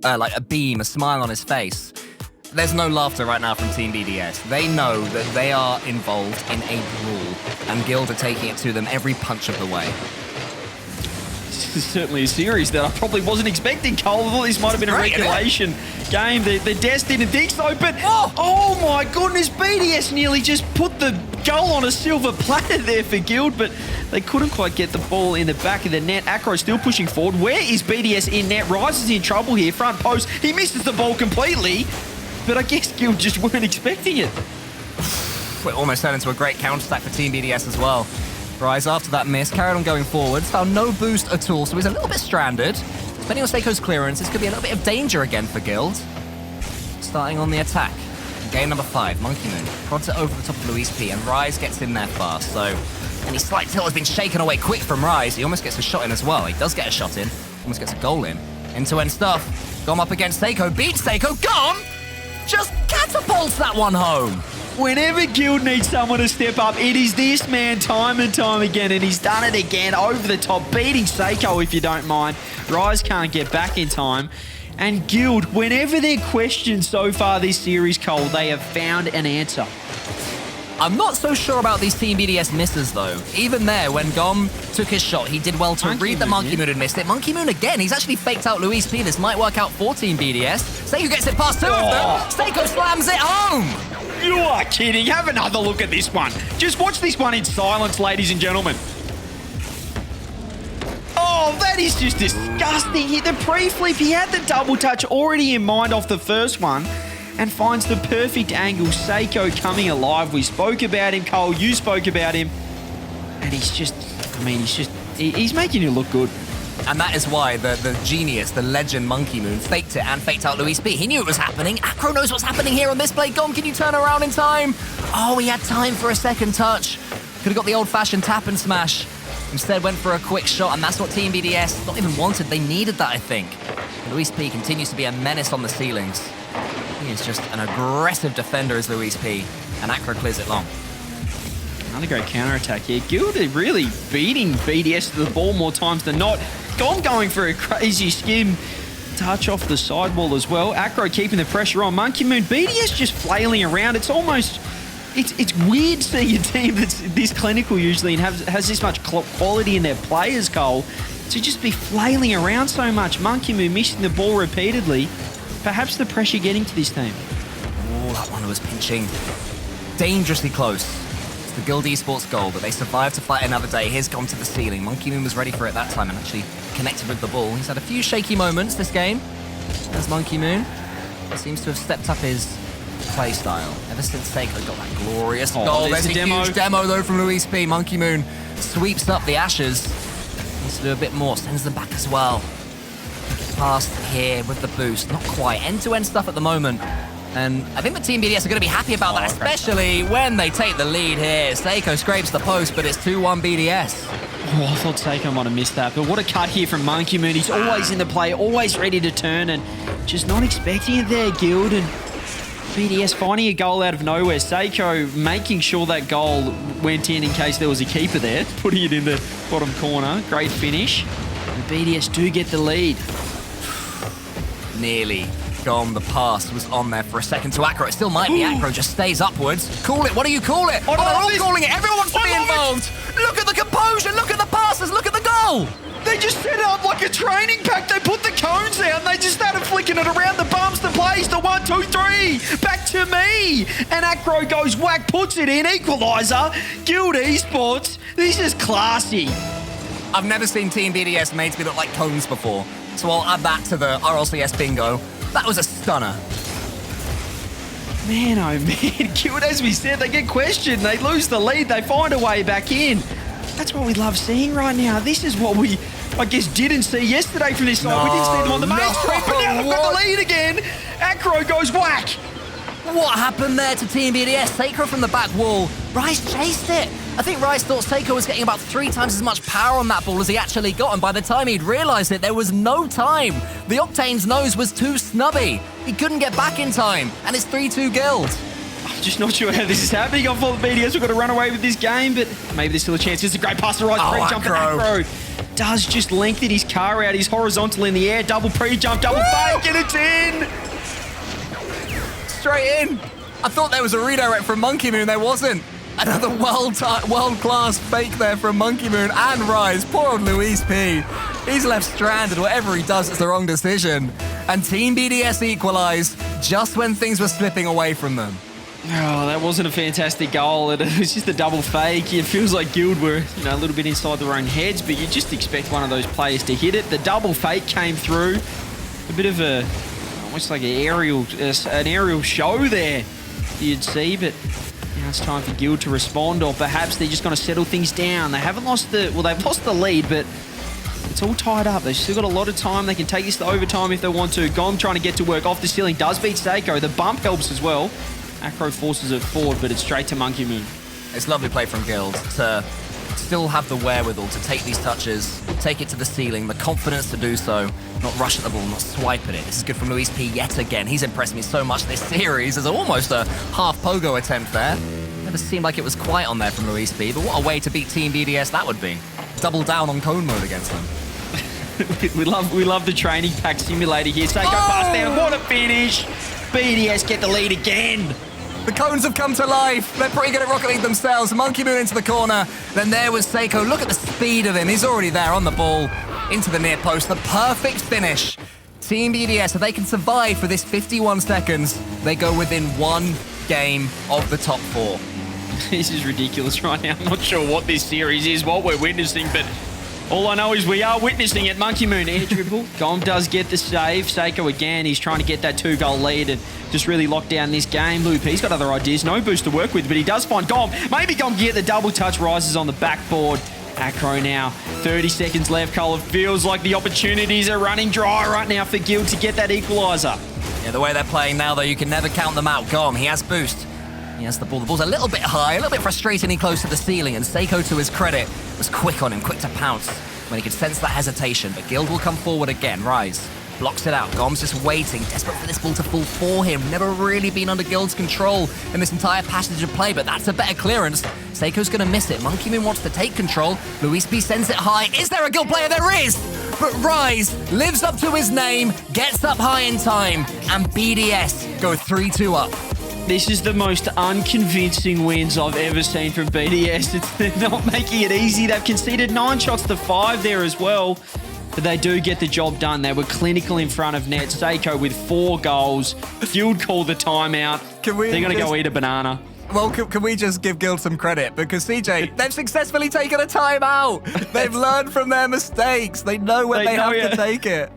like a beam, a smile on his face. There's no laughter right now from Team BDS. They know that they are involved in a brawl, and Guild are taking it to them every punch of the way. This is certainly a series that I probably wasn't expecting, Cole. I thought this might have been a regulation game. The Des didn't think so, but oh my goodness, BDS nearly just put the goal on a silver platter there for Guild, but they couldn't quite get the ball in the back of the net. Acro still pushing forward. Where is BDS in net? Rise is in trouble here. Front post. He misses the ball completely. But I guess Guild just weren't expecting it. It almost turned into a great counter-attack for Team BDS as well. Rise, after that miss, carried on going forwards, found no boost at all, so he's a little bit stranded. Depending on Seiko's clearance, this could be a little bit of danger again for Guild. Starting on the attack. Game number 5, Monkey Moon. Prods it over the top of Luis P, and Rise gets in there fast, so any slight tilt has been shaken away quick from Rise. He almost gets a shot in as well. He does get a shot in, almost gets a goal in. End-to-end stuff. Gom up against Seiko, beats Seiko, Gom! Just catapults that one home. Whenever Guild needs someone to step up, it is this man time and time again, and he's done it again over the top, beating Seiko if you don't mind. Rise can't get back in time. And Guild, whenever they're questioned so far this series, Cole, they have found an answer. I'm not so sure about these Team BDS misses, though. Even there, when Gom took his shot, he did well to read that Monkey Moon had missed it. Monkey Moon again, he's actually faked out Luis P. This might work out for Team BDS. Seiko gets it past 2 of them. Seiko slams it home. You are kidding. Have another look at this one. Just watch this one in silence, ladies and gentlemen. Oh, that is just disgusting. The pre-flip, he had the double touch already in mind off the first one, and finds the perfect angle. Seiko coming alive. We spoke about him, Cole. You spoke about him. And he's making it look good. And that is why the genius, the legend Monkey Moon, faked it and faked out Luis P. He knew it was happening. Acro knows what's happening here on this play. Gom, can you turn around in time? Oh, he had time for a second touch. Could have got the old-fashioned tap and smash. Instead went for a quick shot, and that's what Team BDS not even wanted. They needed that, I think. Luis P continues to be a menace on the ceilings. He is just an aggressive defender as Luis P. And Acro clears it long. Another great counter-attack here. Guild are really beating BDS to the ball more times than not. Gom going for a crazy skim touch off the sidewall as well. Acro keeping the pressure on. Monkey Moon, BDS just flailing around. It's almost... It's weird seeing a team that's this clinical usually and has this much quality in their players, Cole, to just be flailing around so much. Monkey Moon missing the ball repeatedly. Perhaps the pressure getting to this team. Oh, that one was pinching dangerously close. It's the Guild Esports goal, but they survived to fight another day. Here's gone to the ceiling. Monkey Moon was ready for it that time and actually connected with the ball. He's had a few shaky moments this game. There's Monkey Moon. He seems to have stepped up his play style. Ever since Seiko got that glorious Oh, goal. there's There's a a demo. huge demo, though, from Luis P. Monkey Moon sweeps up the Ashes. Needs to do a bit more. Sends them back as well. Past here with the boost. Not quite. End-to-end stuff at the moment. And I think the Team BDS are going to be happy about that, especially when they take the lead here. Seiko scrapes the post, but it's 2-1 BDS. Oh, I thought Seiko might have missed that, but what a cut here from Monkey Moon. He's always in the play, always ready to turn, and just not expecting it there, Guild. And BDS finding a goal out of nowhere. Seiko making sure that goal went in case there was a keeper there, putting it in the bottom corner. Great finish. And BDS do get the lead. Nearly gone. The pass was on there for a second to Acro. It still might be. Acro just stays upwards. Call it. What do you call it? I Oh, they're love all this. calling it. Everyone wants to I be love it. involved. Look at the composure. Look at the passes. Look at the goal. They just set it up like a training pack. They put the cones out and they just started flicking it around the bumps, the plays, the 1, 2, 3. Back to me. And Acro goes whack, puts it in, equaliser. Guild Esports. This is classy. I've never seen Team BDS made to be look like cones before, so I'll add that to the RLCS bingo. That was a stunner. Man, oh man. Guild, as we said, they get questioned. They lose the lead. They find a way back in. That's what we love seeing right now. This is what we, I guess, didn't see yesterday from this side. We didn't see them on the main street, but now they've got the lead again. Acro goes whack. What happened there to Team BDS? Seiko from the back wall. Rice chased it. I think Rice thought Seiko was getting about 3 times as much power on that ball as he actually got, and by the time he'd realised it, there was no time. The Octane's nose was too snubby. He couldn't get back in time, and it's 3-2 Guild. I'm just not sure how this is happening. I thought the BDS were going to run away with this game, but maybe there's still a chance. It's a great pass to Rice. Pre-jump, and Acro does just lengthen his car out. He's horizontal in the air. Double pre-jump, double fake, and it's in. Straight in. I thought there was a redirect from Monkey Moon. There wasn't. Another world-class fake there from Monkey Moon and Rise. Poor old Luis P. He's left stranded. Whatever he does, it's the wrong decision. And Team BDS equalise just when things were slipping away from them. Oh, that wasn't a fantastic goal. It was just a double fake. It feels like Guild were, a little bit inside their own heads, but you just expect one of those players to hit it. The double fake came through. A bit of almost like an aerial show there, you'd see, but now it's time for Guild to respond, or perhaps they're just going to settle things down. They haven't lost they've lost the lead, but it's all tied up. They've still got a lot of time. They can take this to overtime if they want to. Gom trying to get to work off the ceiling. Does beat Seiko. The bump helps as well. Acro forces it forward, but it's straight to Monkey Moon. It's lovely play from Guild to still have the wherewithal to take these touches, take it to the ceiling, the confidence to do so, not rush at the ball, not swipe at it. This is good from Luis P yet again. He's impressed me so much this series. There's almost a half pogo attempt there. Never seemed like it was quite on there from Luis P, but what a way to beat Team BDS that would be. Double down on cone mode against them. we love the training pack simulator here. Seiko pass down. What a finish. BDS get the lead again. The cones have come to life. They're pretty good at Rocket League themselves. Monkey Moon into the corner. Then there was Seiko. Look at the speed of him. He's already there on the ball. Into the near post. The perfect finish. Team BDS, if they can survive for this 51 seconds, they go within 1 game of the top 4. This is ridiculous right now. I'm not sure what this series is, what we're witnessing, but all I know is we are witnessing it. Monkey Moon air dribble. Gom does get the save. Seiko again, he's trying to get that 2-goal lead and just really lock down this game. Loop, he's got other ideas. No boost to work with, but he does find Gom. Maybe Gom can get the double touch. Rises on the backboard. Acro now. 30 seconds left, Cole. It feels like the opportunities are running dry right now for Guild to get that equaliser. Yeah, the way they're playing now, though, you can never count them out. Gom, he has boost. He has the ball. The ball's a little bit high, a little bit frustratingly close to the ceiling, and Seiko, to his credit, was quick on him, quick to pounce when he could sense that hesitation. But Guild will come forward again. Rise blocks it out. Gom's just waiting, desperate for this ball to fall for him. Never really been under Guild's control in this entire passage of play, but that's a better clearance. Seiko's going to miss it. Monkey Moon wants to take control. Luis P sends it high. Is there a Guild player? There is! But Rise lives up to his name, gets up high in time, and BDS go 3-2 up. This is the most unconvincing wins I've ever seen from BDS. They're not making it easy. They've conceded 9 shots to 5 there as well. But they do get the job done. They were clinical in front of net. Seiko with 4 goals. Guild called the timeout. They're going to go eat a banana. Well, can we just give Guild some credit? Because, CJ, they've successfully taken a timeout. They've learned from their mistakes. They know when they have to take it.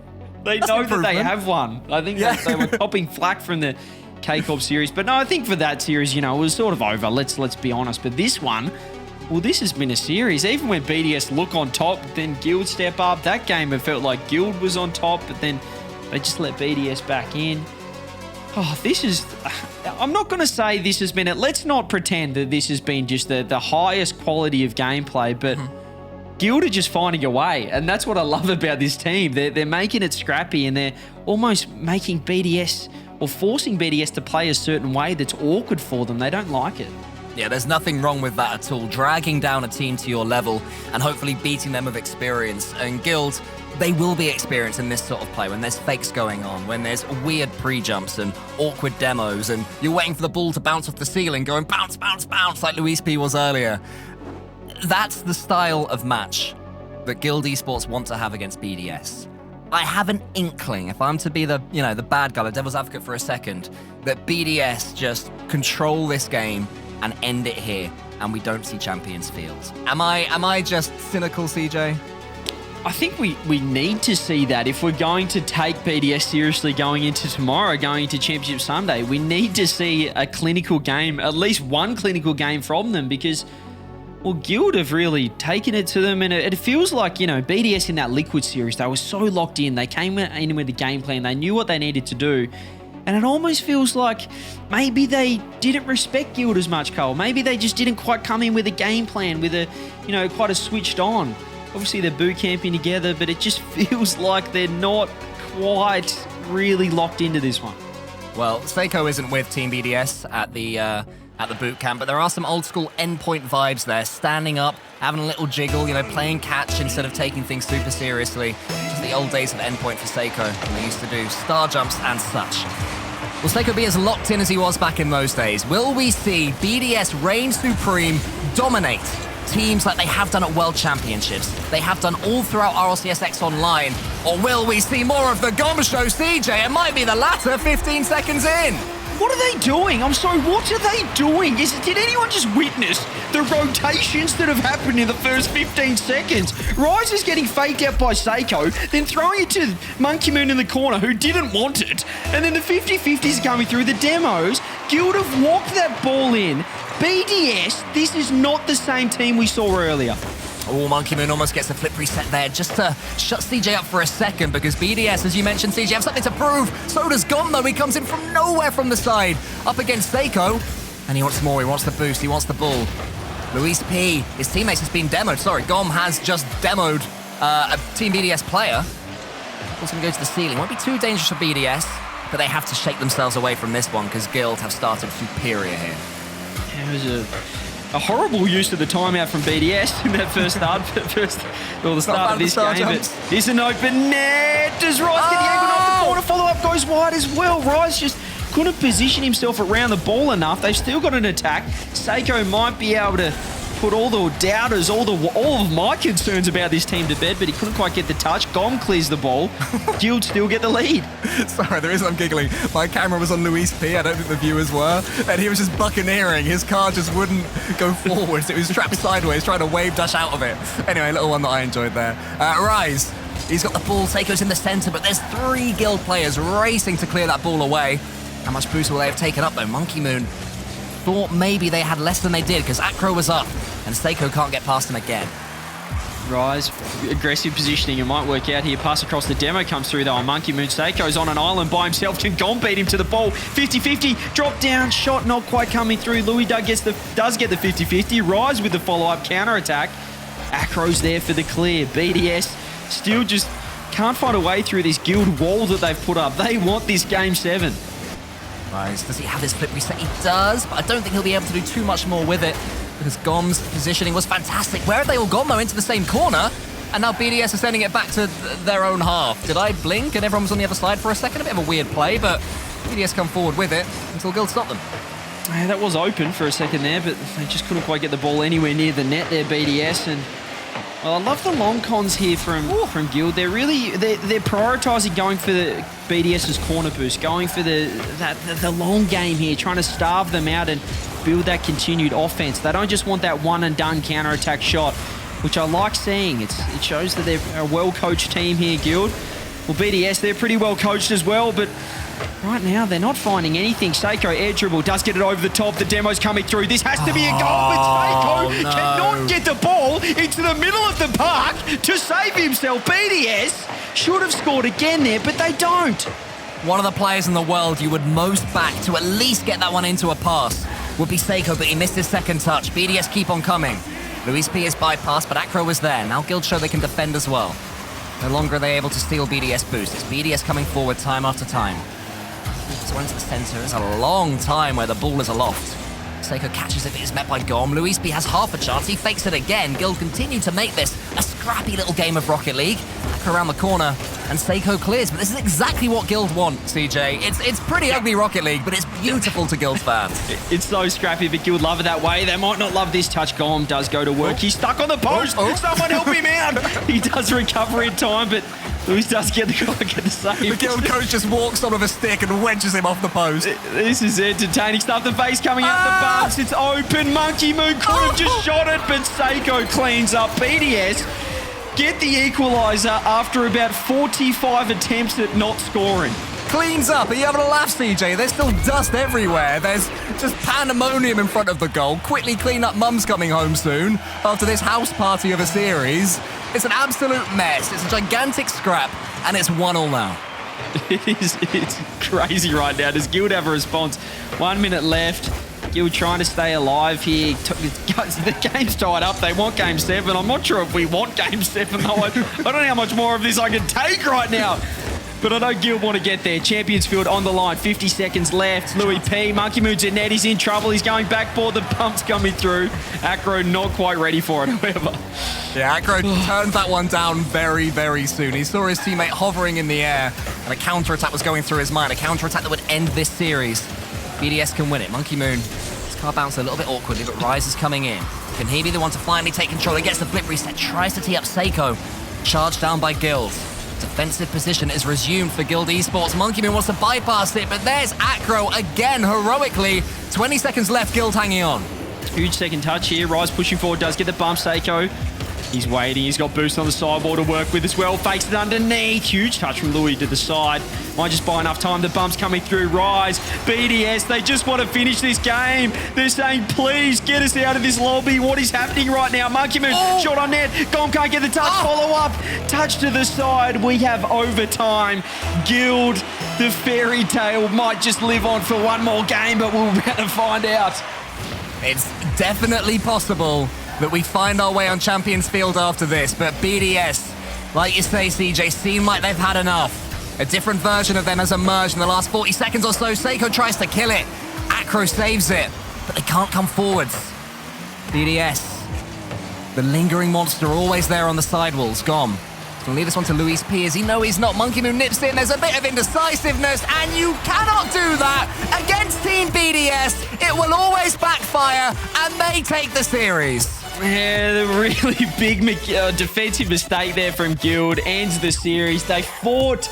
They know that they have one. I think that they were copping flack from the K-Corp series. But no, I think for that series, it was sort of over. Let's be honest. But this one, well, this has been a series. Even when BDS look on top, then Guild step up. That game, it felt like Guild was on top, but then they just let BDS back in. Oh, this is... I'm not going to say this has been... Let's not pretend that this has been just the highest quality of gameplay, but Guild are just finding a way, and that's what I love about this team. They're making it scrappy, and they're almost making BDS or forcing BDS to play a certain way that's awkward for them. They don't like it. Yeah, there's nothing wrong with that at all. Dragging down a team to your level and hopefully beating them with experience. And Guild, they will be experienced in this sort of play when there's fakes going on, when there's weird pre-jumps and awkward demos, and you're waiting for the ball to bounce off the ceiling, going bounce, bounce, bounce, like Luis P was earlier. That's the style of match that Guild Esports want to have against BDS. I have an inkling, if I'm to be the bad guy, the devil's advocate for a second, that BDS just control this game and end it here, and we don't see Champions Field. Am I just cynical, CJ? I think we need to see that if we're going to take BDS seriously going into tomorrow, going into Championship Sunday. We need to see a clinical game, at least one clinical game from them, because, well, Guild have really taken it to them, and it feels like, BDS in that Liquid series, they were so locked in. They came in with the game plan. They knew what they needed to do. And it almost feels like maybe they didn't respect Guild as much, Cole. Maybe they just didn't quite come in with a game plan, with quite a switched on. Obviously, they're boot camping together, but it just feels like they're not quite really locked into this one. Well, Seiko isn't with Team BDS at the boot camp, but there are some old school endpoint vibes there, standing up, having a little jiggle, playing catch instead of taking things super seriously. Just the old days of endpoint for Seiko, when they used to do star jumps and such. Will Seiko be as locked in as he was back in those days? Will we see BDS reign supreme, dominate teams like they have done at World Championships, they have done all throughout RLCS X Online? Or will we see more of the GOM show, CJ? It might be the latter 15 seconds in. What are they doing? I'm sorry, what are they doing? Did anyone just witness the rotations that have happened in the first 15 seconds? Rise is getting faked out by Seiko, then throwing it to Monkey Moon in the corner, who didn't want it. And then the 50-50s are coming through the demos. Guild have walked that ball in. BDS, this is not the same team we saw earlier. Oh, Monkey Moon almost gets a flip reset there just to shut CJ up for a second, because BDS, as you mentioned, CJ, have something to prove. So does GOM, though. He comes in from nowhere from the side, up against Seiko. And he wants more. He wants the boost. He wants the ball. Luis P, his teammates has been demoed. Sorry, GOM has just demoed a Team BDS player. Ball's going to go to the ceiling. Won't be too dangerous for BDS, but they have to shake themselves away from this one because Guild have started superior here. It was a horrible use of the timeout from BDS in that the start of this game. But here's an open net. Does Rise get the angle off the corner? Follow-up goes wide as well. Rise just couldn't position himself around the ball enough. They've still got an attack. Seiko might be able to put all the doubters, all of my concerns about this team to bed, but he couldn't quite get the touch. GOM clears the ball. Guild still get the lead. Sorry, the reason I'm giggling, my camera was on Luis P. I don't think the viewers were, and he was just buccaneering. His car just wouldn't go forwards. It was trapped sideways, trying to wave dash out of it. Anyway, a little one that I enjoyed there. Rise, he's got the ball. Seiko's in the center, but there's 3 Guild players racing to clear that ball away. How much boost will they have taken up, though? Monkey Moon thought maybe they had less than they did because Acro was up and Seiko can't get past him again. Rise, aggressive positioning. It might work out here. Pass across the demo comes through though. Monkey Moon, Seiko's on an island by himself. Can GOM beat him to the ball? 50-50, drop down, shot not quite coming through. Louis Doug does get the 50-50. Rise with the follow-up counter attack. Acro's there for the clear. BDS still just can't find a way through this Guild wall that they've put up. They want this Game 7. Rise, does he have his flip reset? He does, but I don't think he'll be able to do too much more with it because GOM's positioning was fantastic. Where have they all gone, though? Into the same corner, and now BDS are sending it back to their own half. Did I blink and everyone was on the other side for a second? A bit of a weird play, but BDS come forward with it until Guild stopped them. Yeah, that was open for a second there, but they just couldn't quite get the ball anywhere near the net there, BDS. And well, I love the long cons here from Guild. They're prioritising going for the BDS's corner boost, going for the long game here, trying to starve them out and build that continued offense. They don't just want that one and done counter attack shot, which I like seeing. It shows that they're a well coached team here, Guild. Well, BDS, they're pretty well coached as well, but right now they're not finding anything. Seiko air dribble does get it over the top. The demo's coming through. This has to be a goal, but Seiko cannot get the ball into the middle of the park to save himself. BDS should have scored again there, but they don't. One of the players in the world you would most back to at least get that one into a pass would be Seiko, but he missed his second touch. BDS keep on coming. Luis P is bypassed, but Acro was there. Now Guild show they can defend as well. No longer are they able to steal BDS boost. It's BDS coming forward time after time. So into the center. It's a long time where the ball is aloft. Seiko catches it, but is met by Gom. Luis B has half a chance. He fakes it again. Guild continue to make this a scrappy little game of Rocket League. Back around the corner, and Seiko clears. But this is exactly what Guild want, CJ. It's pretty ugly Rocket League, but it's beautiful to Guild fans. It's so scrappy, but Guild love it that way. They might not love this touch. Gom does go to work. He's stuck on the post. Someone help him out. He does recover in time, but Luis does get the save. The Guild coach just walks on with a stick and wedges him off the post. This is entertaining stuff. The face coming out the bumps. It's open. Monkey Moon could have just shot it, but Seiko cleans up. BDS get the equaliser after about 45 attempts at not scoring. Cleans up. Are you having a laugh, CJ? There's still dust everywhere. There's just pandemonium in front of the goal. Quickly clean up, Mum's coming home soon after this house party of a series. It's an absolute mess. It's a gigantic scrap, and it's 1-1 now. It's crazy right now. Does Guild have a response? 1 minute left. Guild trying to stay alive here. The game's tied up. They want Game 7. I'm not sure if we want Game 7, though. I don't know how much more of this I can take right now. But I know Guild want to get there. Champions Field on the line. 50 seconds left. Louis P. Monkey Moon's in net. He's in trouble. He's going backboard. The pump's coming through. Acro not quite ready for it, however. Yeah, Acro turned that one down very, very soon. He saw his teammate hovering in the air, and a counter-attack was going through his mind. A counter-attack that would end this series. BDS can win it. Monkey Moon, his car bounced a little bit awkwardly, but Rise is coming in. Can he be the one to finally take control? He gets the flip reset, tries to tee up Seiko. Charged down by Guild. Defensive position is resumed for Guild Esports. Monkey Moon wants to bypass it, but there's Acro again, heroically. 20 seconds left, Guild hanging on. Huge second touch here. Rise pushing forward, does get the bump. Seiko, he's waiting. He's got boost on the sideboard to work with as well. Fakes it underneath. Huge touch from Louis to the side. Might just buy enough time. The bump's coming through. Rise, BDS, they just want to finish this game. They're saying, please get us out of this lobby. What is happening right now? Monkey Moon, shot on net. Gom can't get the touch. Follow up. Touch to the side. We have overtime. Guild, the fairy tale might just live on for one more game, but we're about to find out. It's definitely possible that we find our way on Champions Field after this, but BDS, like you say, CJ, seem like they've had enough. A different version of them has emerged in the last 40 seconds or so. Seiko tries to kill it. Acro saves it, but they can't come forwards. BDS, the lingering monster, always there on the sidewalls. Gom. He's going to leave this one to Luis P. As he know he's not. Monkey Moon nips in. There's a bit of indecisiveness, and you cannot do that against Team BDS. It will always backfire, and they take the series. Yeah, the really big defensive mistake there from Guild ends the series. They fought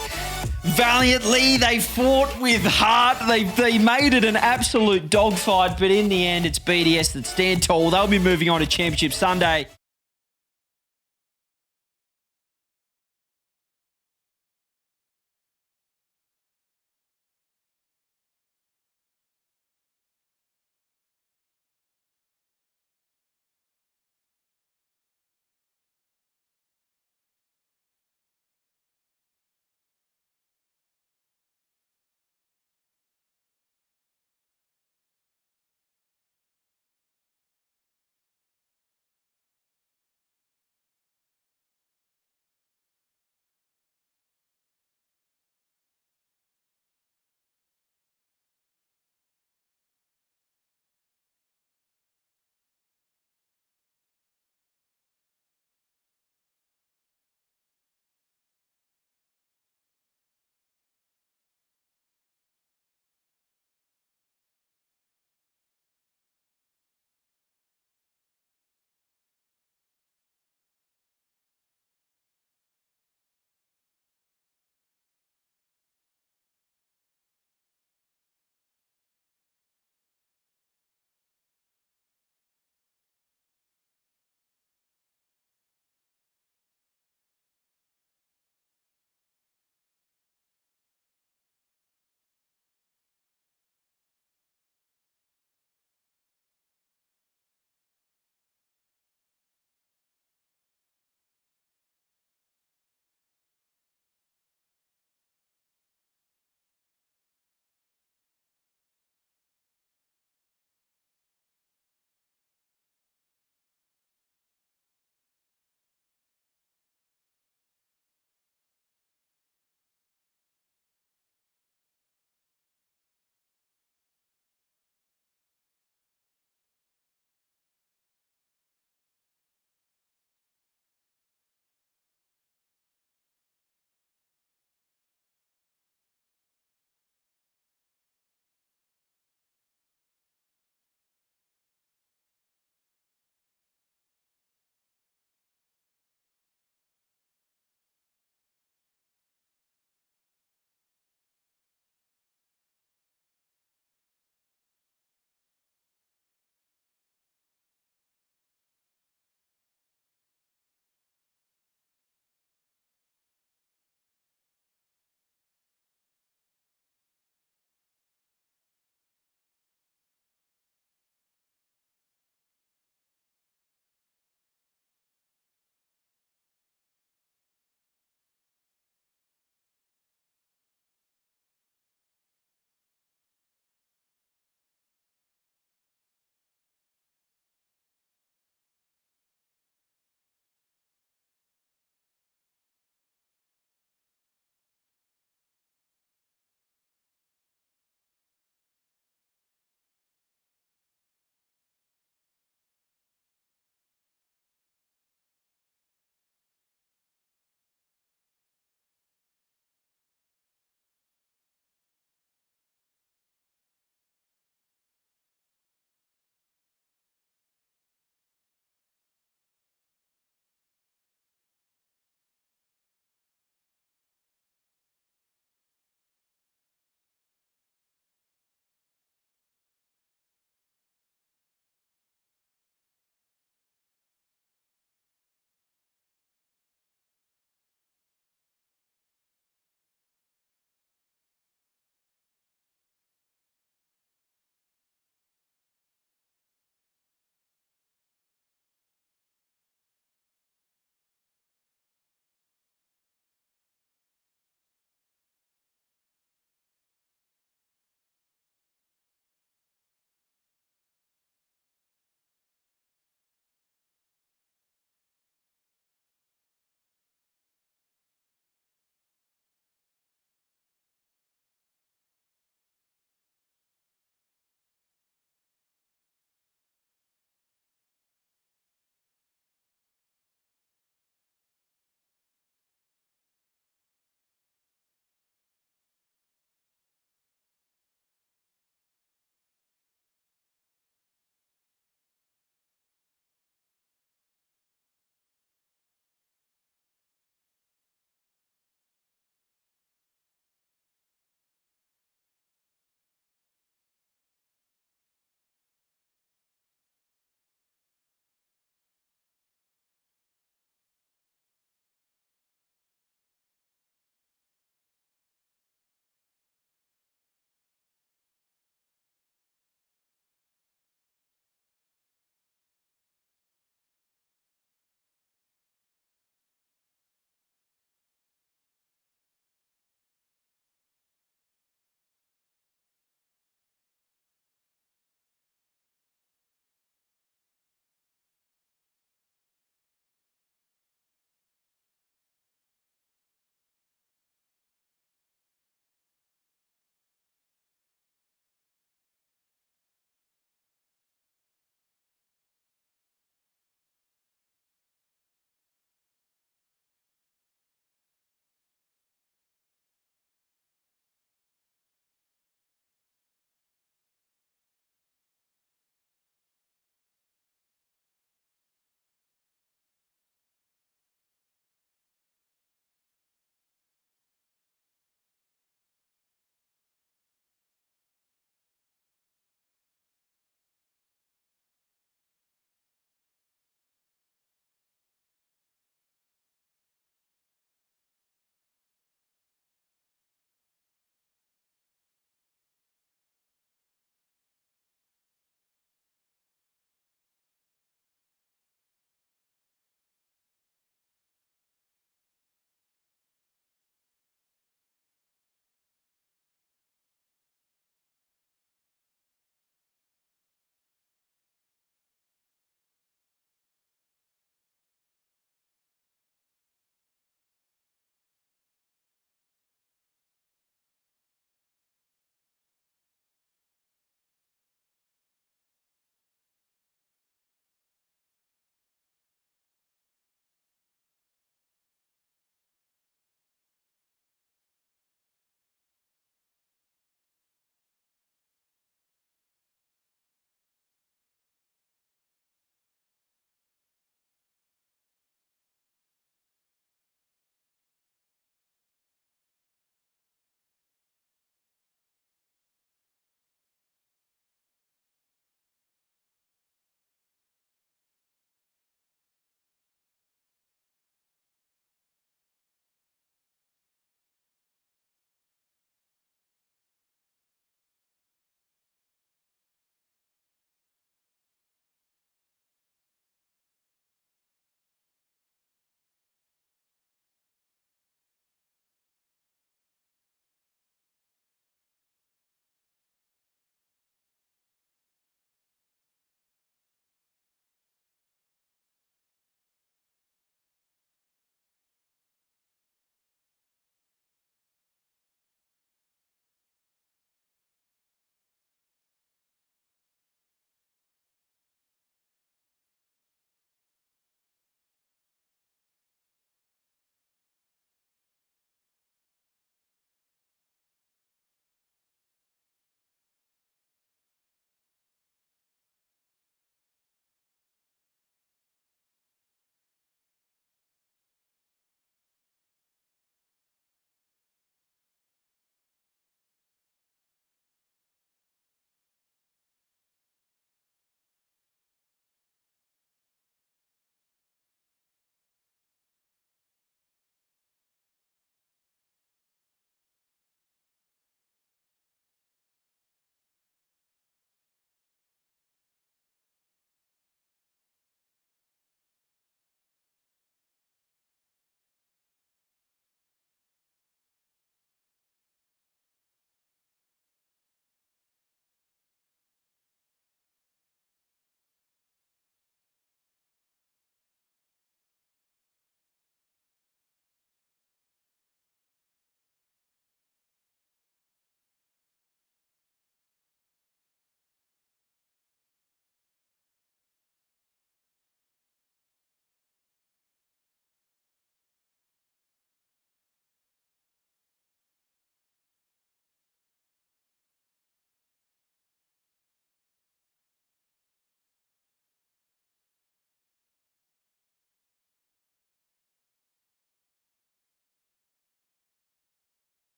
valiantly. They fought with heart. They made it an absolute dogfight, but in the end, it's BDS that stand tall. They'll be moving on to Championship Sunday.